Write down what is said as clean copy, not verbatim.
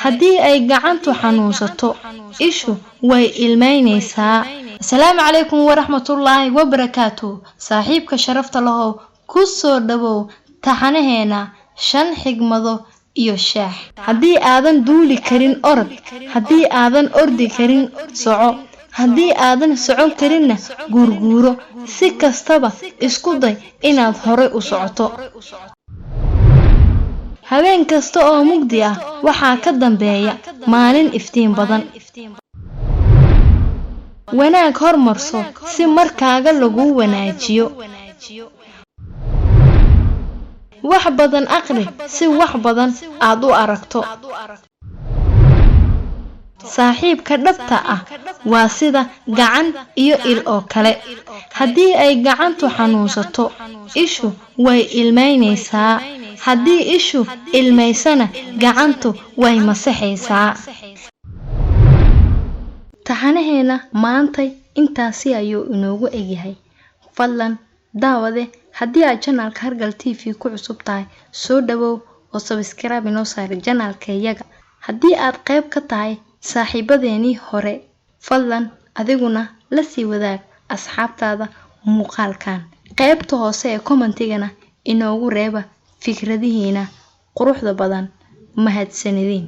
haddii ay gacantu xanuunsato ishu way ilmeynaysaa. Assalaamu calaykum waraxmatullaahi wabarakaatuh. saaxiibka sharafta lahow ku soo dhawow taxanaheena 5 xigmado iyo shaax. haddii aadan duuli karin orod, haddii aadan ordi karin soco, haddii aadan socon karinna guurguuro, si kastaba isku day inaad hore u socoto. habeen kasta oo mugdi ah waxaa ka dambeeya maalin iftiin badan. wanaag hormarso si markaaga lagu wanaajiyo. wax badan aqri si wax badan aad u aragto. saaxiibka dhabta ah waa sida gacan iyo il oo kale. haddii ay gacantu xanuunsato ishu way ilmeynaysaa. haddii ishu ilmeysana gacantu way masaxaysaa. taxanaheena maantay intaasi ayuu inoogu egyahay. fadlan daawade haddii aad channelka Hargal TV ku cusub tahay soo dhawow oo subscribe inoo saar channelkayaga. haddii aad qayb ka tahay saaxiibadeenii hore fadlan adiguna la sii wadaag asxaabtaada muuqaalkan. qaybta hoose ee commentigana inoogu reeba fikradihiina quruxda badan. mahadsanidin.